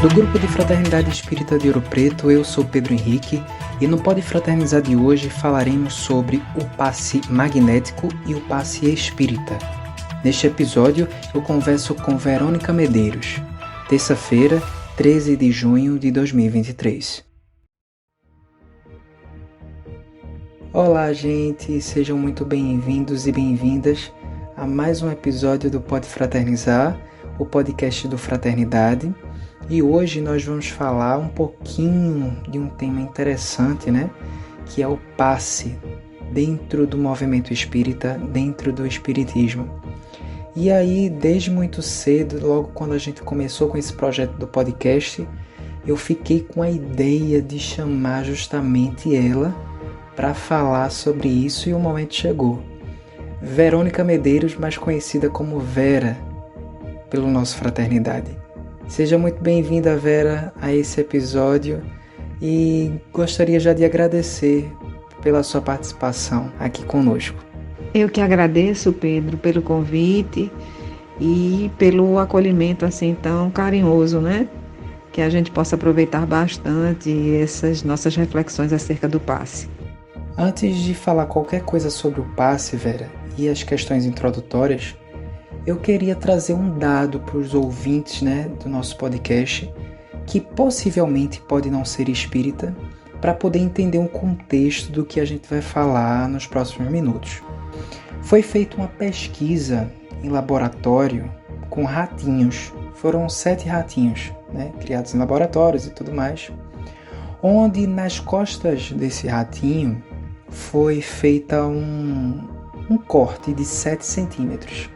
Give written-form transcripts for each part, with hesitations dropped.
Do grupo de Fraternidade Espírita de Ouro Preto, eu sou Pedro Henrique e no Pode Fraternizar de hoje falaremos sobre o passe magnético e o passe espírita. Neste episódio eu converso com Verônica Medeiros, terça-feira, 13 de junho de 2023. Olá gente, sejam muito bem-vindos e bem-vindas a mais um episódio do Pode Fraternizar, o podcast do Fraternidade. E hoje nós vamos falar um pouquinho de um tema interessante, que é o passe dentro do movimento espírita, dentro do espiritismo. E aí, desde muito cedo, logo quando a gente começou com esse projeto do podcast, eu fiquei com a ideia de chamar justamente ela para falar sobre isso e o momento chegou. Verônica Medeiros, mais conhecida como Vera, pelo nosso Fraternidade. Seja muito bem-vinda, Vera, a esse episódio e gostaria já de agradecer pela sua participação aqui conosco. Eu que agradeço, Pedro, pelo convite e pelo acolhimento assim tão carinhoso, Que a gente possa aproveitar bastante essas nossas reflexões acerca do passe. Antes de falar qualquer coisa sobre o passe, Vera, e as questões introdutórias, eu queria trazer um dado para os ouvintes do nosso podcast, que possivelmente pode não ser espírita, para poder entender um contexto do que a gente vai falar nos próximos minutos. Foi feita uma pesquisa em laboratório com ratinhos. Foram 7 ratinhos, criados em laboratórios e tudo mais, onde nas costas desse ratinho foi feita um corte de 7 centímetros.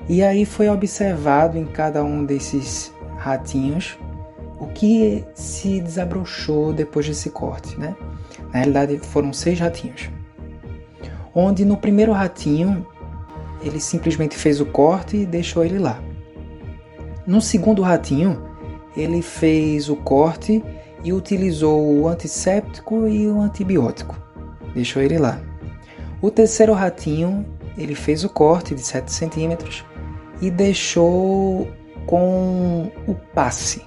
E aí foi observado em cada um desses ratinhos o que se desabrochou depois desse corte, Na realidade foram 6 ratinhos. Onde no primeiro ratinho ele simplesmente fez o corte e deixou ele lá. No segundo ratinho ele fez o corte e utilizou o antisséptico e o antibiótico. Deixou ele lá. O terceiro ratinho ele fez o corte de 7 centímetros e deixou com o passe.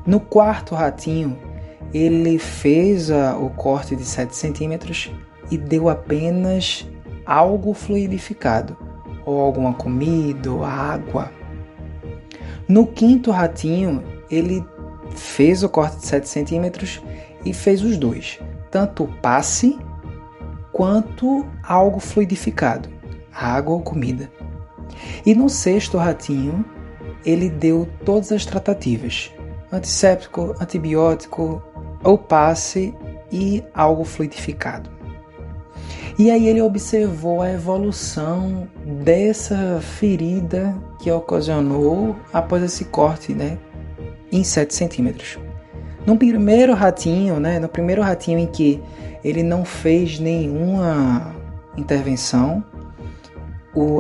No quarto ratinho, ele fez o corte de 7 centímetros e deu apenas algo fluidificado, ou alguma comida, ou água. No quinto ratinho, ele fez o corte de 7 centímetros e fez os dois, tanto o passe quanto algo fluidificado, água ou comida. E no sexto ratinho, ele deu todas as tratativas, antisséptico, antibiótico, ou passe e algo fluidificado. E aí ele observou a evolução dessa ferida que ocasionou após esse corte, em 7 centímetros. No primeiro ratinho em que ele não fez nenhuma intervenção,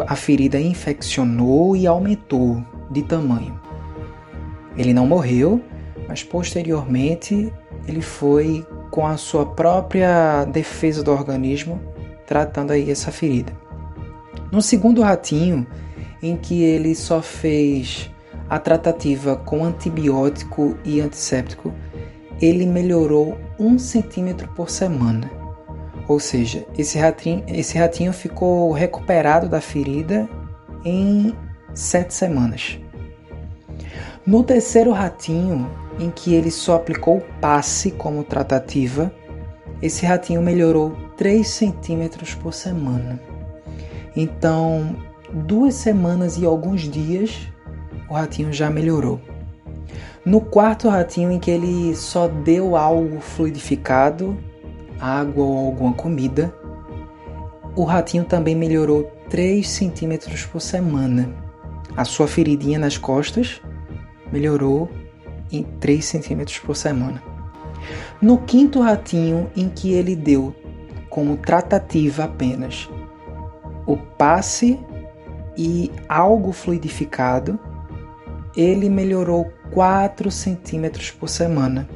a ferida infeccionou e aumentou de tamanho. Ele não morreu, mas posteriormente ele foi com a sua própria defesa do organismo tratando aí essa ferida. No segundo ratinho, em que ele só fez a tratativa com antibiótico e antisséptico, ele melhorou 1 centímetro por semana. Ou seja, esse ratinho ficou recuperado da ferida em 7 semanas. No terceiro ratinho, em que ele só aplicou o passe como tratativa, esse ratinho melhorou 3 centímetros por semana. Então, 2 semanas e alguns dias, o ratinho já melhorou. No quarto ratinho, em que ele só deu algo fluidificado, água ou alguma comida, o ratinho também melhorou 3 centímetros por semana. A sua feridinha nas costas melhorou em 3 centímetros por semana. No quinto ratinho, em que ele deu como tratativa apenas o passe e algo fluidificado, ele melhorou 4 centímetros por semana.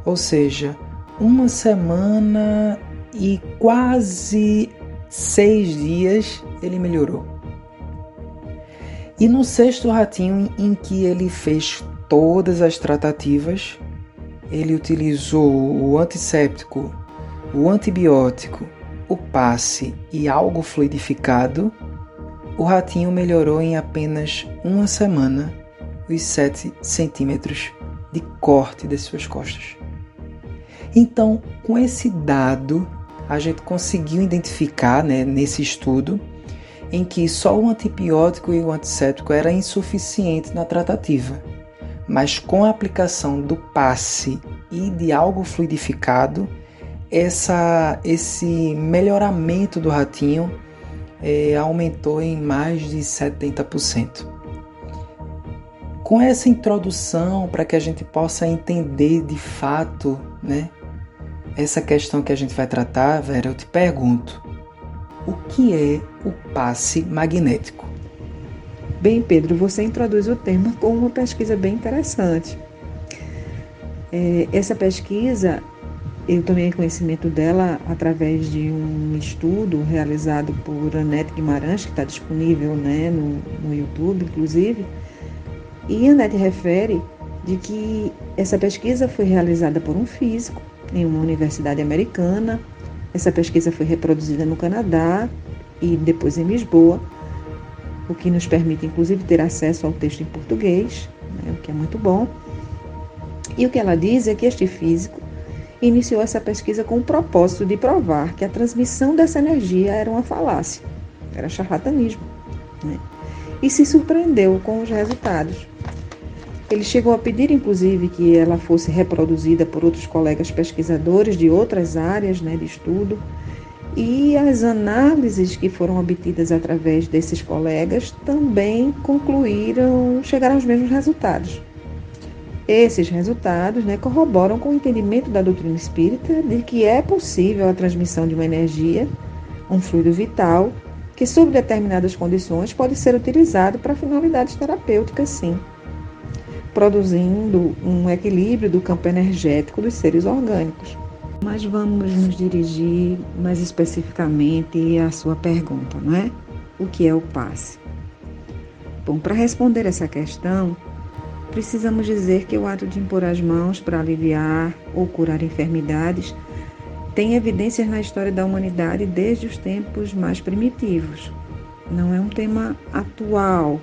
Ou seja, 1 semana e quase 6 dias ele melhorou. E no sexto ratinho, em que ele fez todas as tratativas, ele utilizou o antisséptico, o antibiótico, o passe e algo fluidificado, o ratinho melhorou em apenas uma semana os 7 centímetros de corte das suas costas. Então, com esse dado, a gente conseguiu identificar, nesse estudo, em que só o antibiótico e o antisséptico era insuficiente na tratativa, mas com a aplicação do passe e de algo fluidificado, esse melhoramento do ratinho aumentou em mais de 70%. Com essa introdução, para que a gente possa entender de fato, essa questão que a gente vai tratar, Vera, eu te pergunto, o que é o passe magnético? Bem, Pedro, você introduz o tema com uma pesquisa bem interessante. Essa pesquisa, eu tomei conhecimento dela através de um estudo realizado por Anete Guimarães, que está disponível no YouTube, inclusive. E Anete refere de que essa pesquisa foi realizada por um físico em uma universidade americana. Essa pesquisa foi reproduzida no Canadá e depois em Lisboa, o que nos permite, inclusive, ter acesso ao texto em português, o que é muito bom. E o que ela diz é que este físico iniciou essa pesquisa com o propósito de provar que a transmissão dessa energia era uma falácia, era charlatanismo, e se surpreendeu com os resultados. Ele chegou a pedir, inclusive, que ela fosse reproduzida por outros colegas pesquisadores de outras áreas de estudo, e as análises que foram obtidas através desses colegas também chegaram aos mesmos resultados. Esses resultados corroboram com o entendimento da doutrina espírita de que é possível a transmissão de uma energia, um fluido vital, que sob determinadas condições pode ser utilizado para finalidades terapêuticas, sim, produzindo um equilíbrio do campo energético dos seres orgânicos. Mas vamos nos dirigir mais especificamente à sua pergunta, O que é o passe? Bom, para responder essa questão, precisamos dizer que o ato de impor as mãos para aliviar ou curar enfermidades tem evidências na história da humanidade desde os tempos mais primitivos. Não é um tema atual,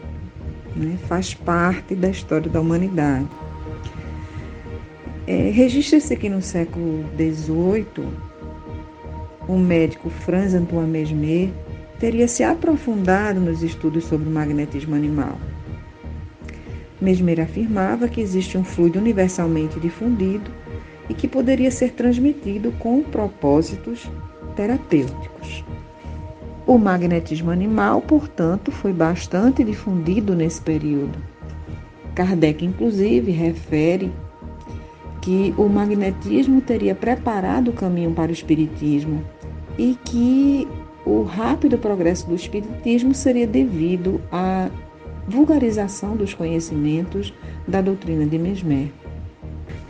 faz parte da história da humanidade. Registra-se que no século XVIII, o médico Franz Antoine Mesmer teria se aprofundado nos estudos sobre o magnetismo animal. Mesmer afirmava que existe um fluido universalmente difundido e que poderia ser transmitido com propósitos terapêuticos. O magnetismo animal, portanto, foi bastante difundido nesse período. Kardec, inclusive, refere que o magnetismo teria preparado o caminho para o espiritismo e que o rápido progresso do espiritismo seria devido à vulgarização dos conhecimentos da doutrina de Mesmer.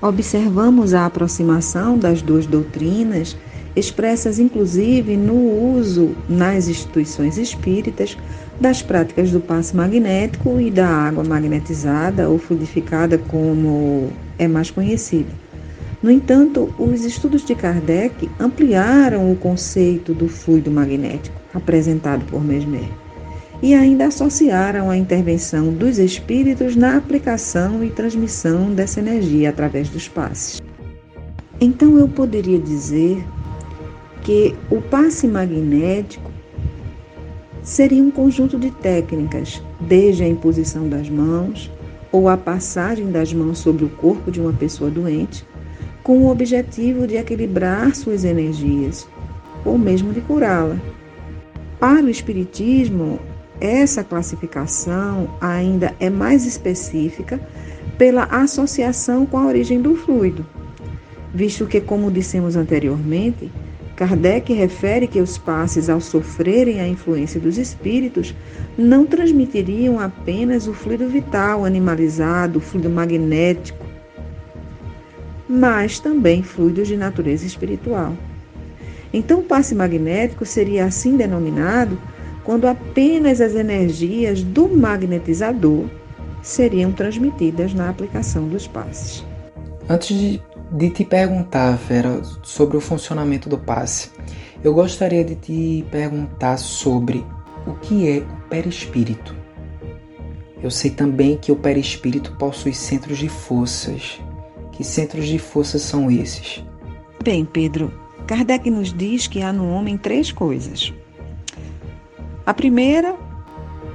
Observamos a aproximação das duas doutrinas, expressas inclusive no uso nas instituições espíritas das práticas do passe magnético e da água magnetizada ou fluidificada, como é mais conhecida. No entanto, os estudos de Kardec ampliaram o conceito do fluido magnético apresentado por Mesmer e ainda associaram a intervenção dos espíritos na aplicação e transmissão dessa energia através dos passes. Então eu poderia dizer que o passe magnético seria um conjunto de técnicas, desde a imposição das mãos ou a passagem das mãos sobre o corpo de uma pessoa doente, com o objetivo de equilibrar suas energias, ou mesmo de curá-la. Para o espiritismo, essa classificação ainda é mais específica pela associação com a origem do fluido, visto que, como dissemos anteriormente, Kardec refere que os passes, ao sofrerem a influência dos espíritos, não transmitiriam apenas o fluido vital animalizado, o fluido magnético, mas também fluidos de natureza espiritual. Então, o passe magnético seria assim denominado quando apenas as energias do magnetizador seriam transmitidas na aplicação dos passes. Antes de te perguntar, Vera, sobre o funcionamento do passe, eu gostaria de te perguntar sobre o que é o perispírito. Eu sei também que o perispírito possui centros de forças. Que centros de forças são esses? Bem, Pedro, Kardec nos diz que há no homem 3 coisas. A primeira,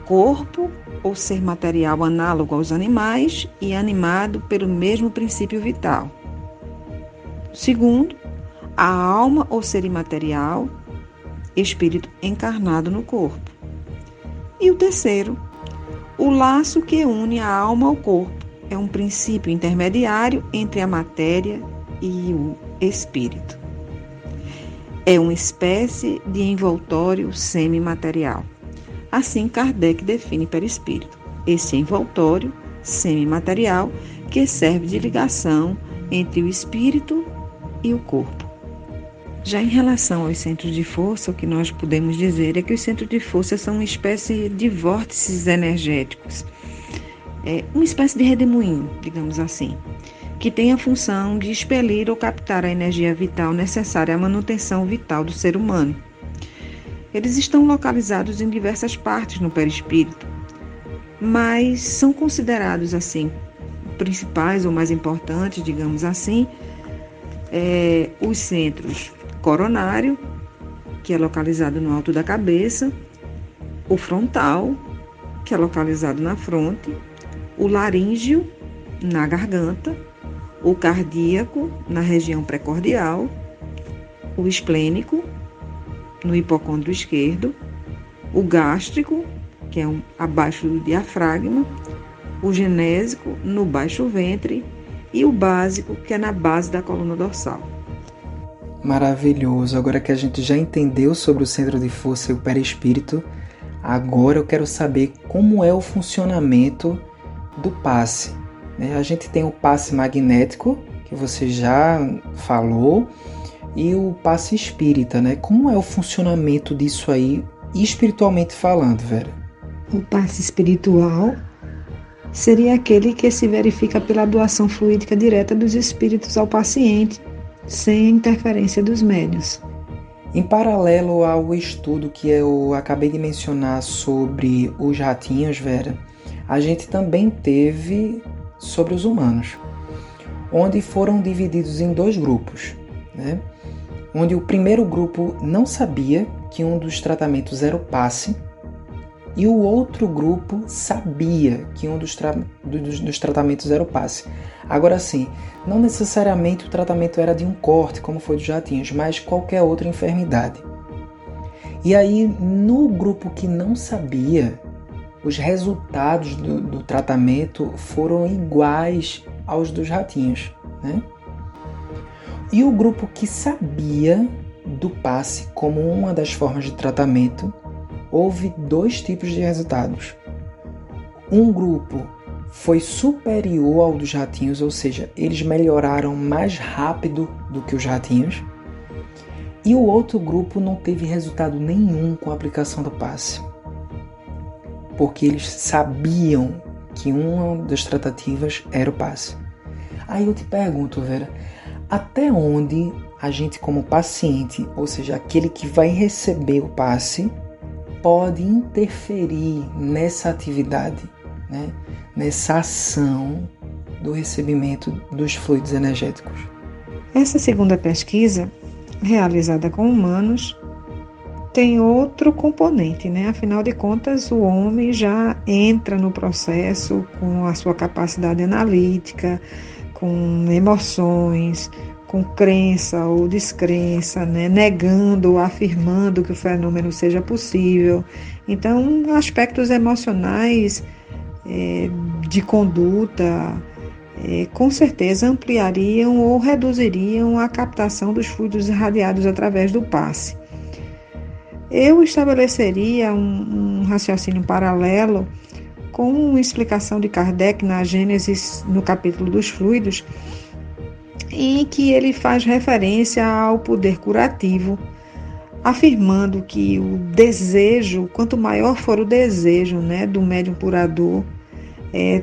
corpo ou ser material análogo aos animais e animado pelo mesmo princípio vital. Segundo, a alma ou ser imaterial, espírito encarnado no corpo. E o terceiro, o laço que une a alma ao corpo. É um princípio intermediário entre a matéria e o espírito. É uma espécie de envoltório semimaterial. Assim, Kardec define perispírito, esse envoltório semimaterial que serve de ligação entre o espírito e o corpo. Já em relação aos centros de força, o que nós podemos dizer é que os centros de força são uma espécie de vórtices energéticos, uma espécie de redemoinho, digamos assim, que tem a função de expelir ou captar a energia vital necessária à manutenção vital do ser humano. Eles estão localizados em diversas partes no perispírito, mas são considerados assim, principais ou mais importantes, digamos assim, os centros coronário, que é localizado no alto da cabeça, o frontal, que é localizado na fronte, o laríngeo, na garganta, o cardíaco, na região precordial, o esplênico, no hipocôndrio esquerdo, o gástrico, que é abaixo do diafragma, o genésico, no baixo ventre, e o básico, que é na base da coluna dorsal. Maravilhoso! Agora que a gente já entendeu sobre o centro de força e o perispírito, agora eu quero saber como é o funcionamento do passe. A gente tem o passe magnético, que você já falou, e o passe espírita, né? Como é o funcionamento disso aí, espiritualmente falando, Vera? O passe espiritual seria aquele que se verifica pela doação fluídica direta dos espíritos ao paciente, sem interferência dos médiuns. Em paralelo ao estudo que eu acabei de mencionar sobre os ratinhos, Vera, a gente também teve sobre os humanos, onde foram divididos em 2 grupos, né? Onde o primeiro grupo não sabia que um dos tratamentos era o passe, e o outro grupo sabia que um dos tratamentos era o passe. Agora sim, não necessariamente o tratamento era de um corte, como foi dos ratinhos, mas qualquer outra enfermidade. E aí, no grupo que não sabia, os resultados do tratamento foram iguais aos dos ratinhos, né? E o grupo que sabia do passe como uma das formas de tratamento, houve 2 tipos de resultados. Um grupo foi superior ao dos ratinhos, ou seja, eles melhoraram mais rápido do que os ratinhos. E o outro grupo não teve resultado nenhum com a aplicação do passe, porque eles sabiam que uma das tratativas era o passe. Aí eu te pergunto, Vera, até onde a gente como paciente, ou seja, aquele que vai receber o passe, pode interferir nessa atividade, né? Nessa ação do recebimento dos fluidos energéticos? Essa segunda pesquisa, realizada com humanos, tem outro componente, né? Afinal de contas, o homem já entra no processo com a sua capacidade analítica, com emoções, com crença ou descrença, né? Negando ou afirmando que o fenômeno seja possível. Então, aspectos emocionais de conduta com certeza ampliariam ou reduziriam a captação dos fluidos irradiados através do passe. Eu estabeleceria um raciocínio paralelo com uma explicação de Kardec na Gênesis, no capítulo dos fluidos, em que ele faz referência ao poder curativo afirmando que o desejo, quanto maior for o desejo, né, do médium curador,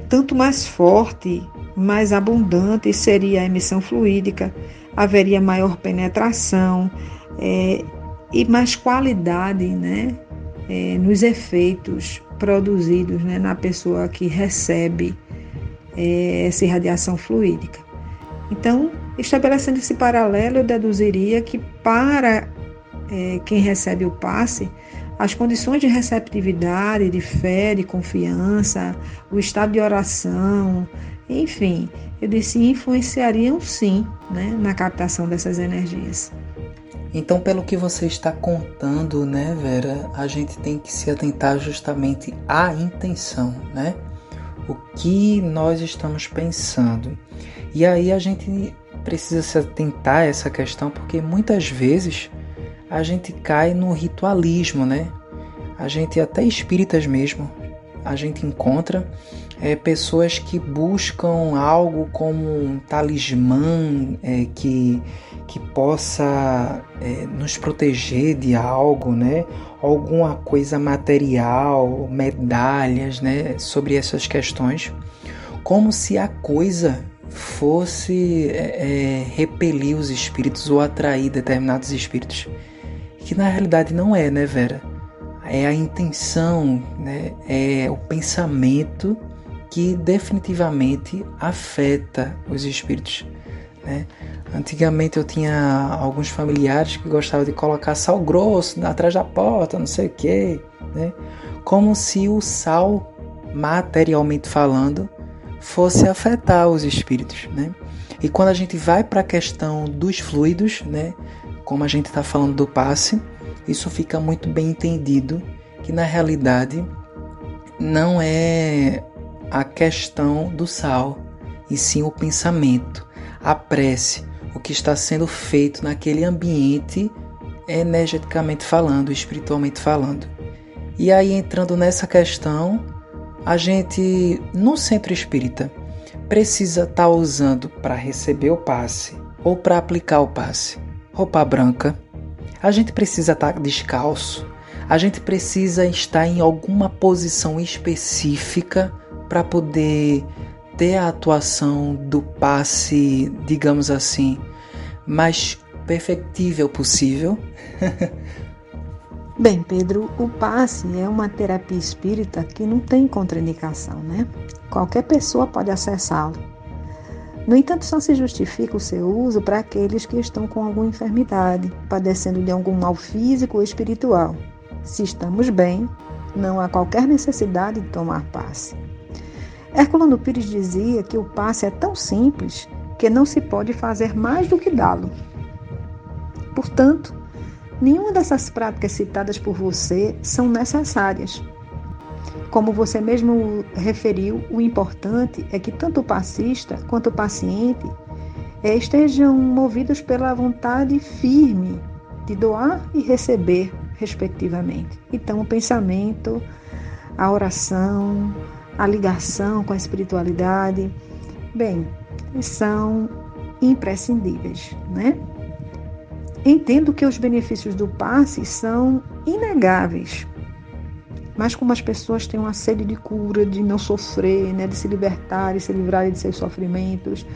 tanto mais forte, mais abundante seria a emissão fluídica, haveria maior penetração e mais qualidade, né, nos efeitos produzidos, né, na pessoa que recebe essa irradiação fluídica. Então, estabelecendo esse paralelo, eu deduziria que para quem recebe o passe, as condições de receptividade, de fé, de confiança, o estado de oração, enfim, eu disse, influenciariam sim, né, na captação dessas energias. Então, pelo que você está contando, né, Vera, a gente tem que se atentar justamente à intenção, né? O que nós estamos pensando. E aí a gente precisa se atentar a essa questão, porque muitas vezes a gente cai no ritualismo, né? A gente, até espíritas mesmo, a gente encontra pessoas que buscam algo como um talismã que possa nos proteger de algo, né? Alguma coisa material, medalhas, né? Sobre essas questões, como se a coisa fosse repelir os espíritos ou atrair determinados espíritos, que na realidade não é, né, Vera? É a intenção, né? É o pensamento que definitivamente afeta os espíritos, né? Antigamente eu tinha alguns familiares que gostavam de colocar sal grosso atrás da porta, não sei o quê, né? Como se o sal, materialmente falando, fosse afetar os espíritos, né? E quando a gente vai para a questão dos fluidos, né? Como a gente está falando do passe, isso fica muito bem entendido, que na realidade não é a questão do sal, e sim o pensamento, a prece, o que está sendo feito naquele ambiente, energeticamente falando, espiritualmente falando. E aí, entrando nessa questão, a gente, no centro espírita, precisa estar usando para receber o passe ou para aplicar o passe roupa branca, a gente precisa estar descalço, a gente precisa estar em alguma posição específica para poder ter a atuação do passe, digamos assim, mais perfectível possível. Bem, Pedro, o passe é uma terapia espírita que não tem contraindicação, né? Qualquer pessoa pode acessá-lo. No entanto, só se justifica o seu uso para aqueles que estão com alguma enfermidade, padecendo de algum mal físico ou espiritual. Se estamos bem, não há qualquer necessidade de tomar passe. Herculano Pires dizia que o passe é tão simples que não se pode fazer mais do que dá-lo. Portanto, nenhuma dessas práticas citadas por você são necessárias. Como você mesmo referiu, o importante é que tanto o passista quanto o paciente estejam movidos pela vontade firme de doar e receber, respectivamente. Então, o pensamento, a oração, a ligação com a espiritualidade, bem, são imprescindíveis, né? Entendo que os benefícios do passe são inegáveis, mas como as pessoas têm uma sede de cura, de não sofrer, né, de se libertar e se livrarem de seus sofrimentos,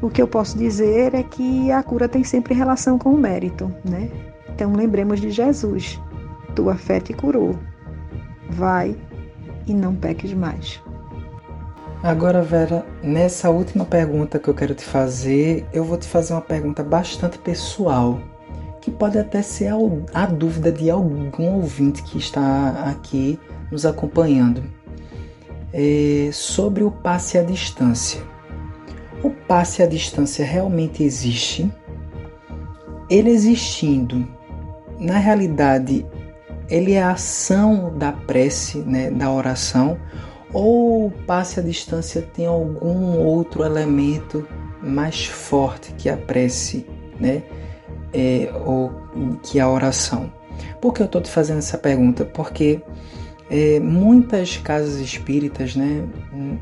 o que eu posso dizer é que a cura tem sempre relação com o mérito, né? Então lembremos de Jesus, tua fé te curou, vai e não peques mais. Agora, Vera, nessa última pergunta que eu quero te fazer, eu vou te fazer uma pergunta bastante pessoal, que pode até ser a dúvida de algum ouvinte que está aqui nos acompanhando. Sobre o passe à distância. O passe à distância realmente existe? Ele existindo, na realidade, ele é a ação da prece, né, da oração, ou o passe à distância tem algum outro elemento mais forte que a prece, né? Ou que a oração? Por que eu estou te fazendo essa pergunta? Porque muitas casas espíritas, né,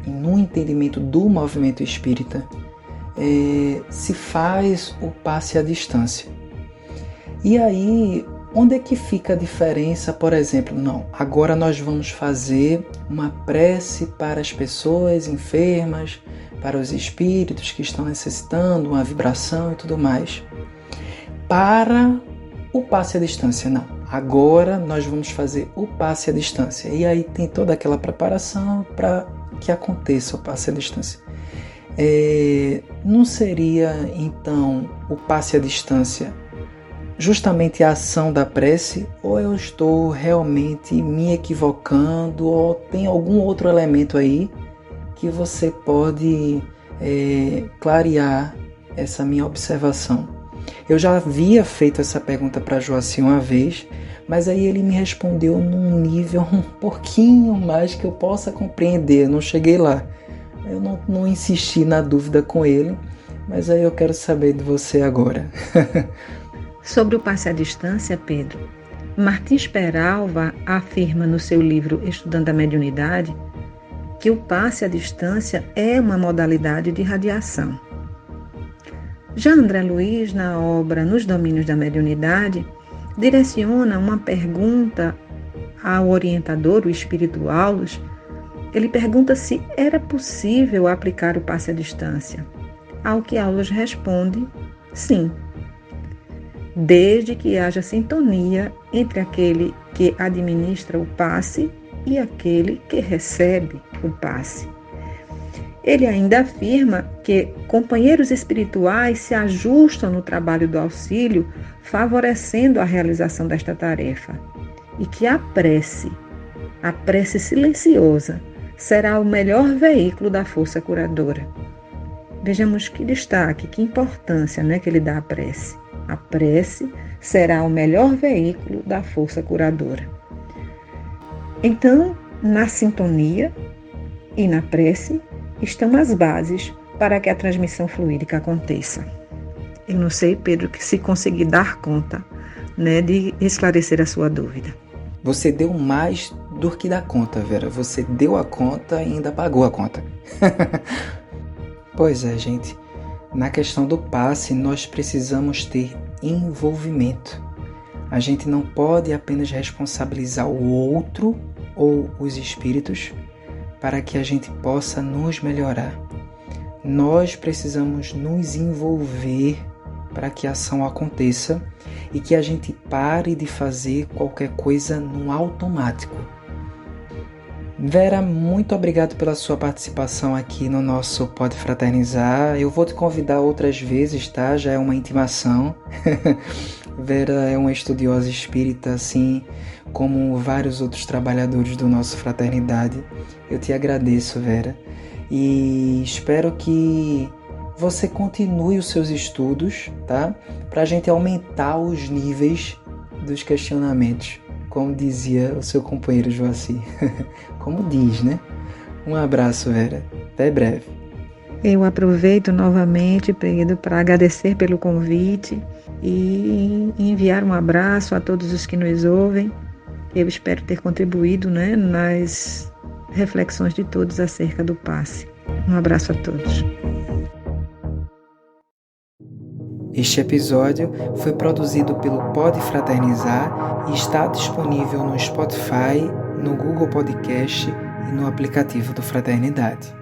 no entendimento do movimento espírita, se faz o passe à distância. E aí Onde é que fica a diferença, por exemplo? Não, agora nós vamos fazer uma prece para as pessoas enfermas, para os espíritos que estão necessitando, uma vibração e tudo mais. Para o passe à distância, não. Agora nós vamos fazer o passe à distância. E aí tem toda aquela preparação para que aconteça o passe à distância. Não seria, então, o passe à distância justamente a ação da prece, ou eu estou realmente me equivocando, ou tem algum outro elemento aí que você pode clarear essa minha observação? Eu já havia feito essa pergunta para Joaci uma vez, mas aí ele me respondeu num nível um pouquinho mais que eu possa compreender. Eu não cheguei lá, eu não insisti na dúvida com ele, mas aí eu quero saber de você agora. Sobre o passe à distância, Pedro, Martins Peralva afirma no seu livro Estudando a Mediunidade que o passe à distância é uma modalidade de radiação. Já André Luiz, na obra Nos Domínios da Mediunidade, direciona uma pergunta ao orientador, o espírito Aulus. Ele pergunta se era possível aplicar o passe à distância, ao que Aulus responde sim, desde que haja sintonia entre aquele que administra o passe e aquele que recebe o passe. Ele ainda afirma que companheiros espirituais se ajustam no trabalho do auxílio, favorecendo a realização desta tarefa, e que a prece silenciosa, será o melhor veículo da força curadora. Vejamos que destaque, que importância, que ele dá à prece. A prece será o melhor veículo da força curadora. Então, na sintonia e na prece estão as bases para que a transmissão fluídica aconteça. Eu não sei, Pedro, que se conseguir dar conta, de esclarecer a sua dúvida. Você deu mais do que dá conta, Vera. Você deu a conta e ainda pagou a conta. Pois é, gente. Na questão do passe, nós precisamos ter envolvimento. A gente não pode apenas responsabilizar o outro ou os espíritos para que a gente possa nos melhorar. Nós precisamos nos envolver para que a ação aconteça e que a gente pare de fazer qualquer coisa no automático. Vera, muito obrigado pela sua participação aqui no nosso Pode Fraternizar. Eu vou te convidar outras vezes, tá? Já é uma intimação. Vera é uma estudiosa espírita, assim como vários outros trabalhadores do nosso Fraternidade. Eu te agradeço, Vera, e espero que você continue os seus estudos, tá? Para a gente aumentar os níveis dos questionamentos, como dizia o seu companheiro Joaci. Como diz, né? Um abraço, Vera. Até breve. Eu aproveito novamente, Pedro, para agradecer pelo convite e enviar um abraço a todos os que nos ouvem. Eu espero ter contribuído, nas reflexões de todos acerca do passe. Um abraço a todos. Este episódio foi produzido pelo Pode Fraternizar e está disponível no Spotify, no Google Podcast e no aplicativo do Fraternidade.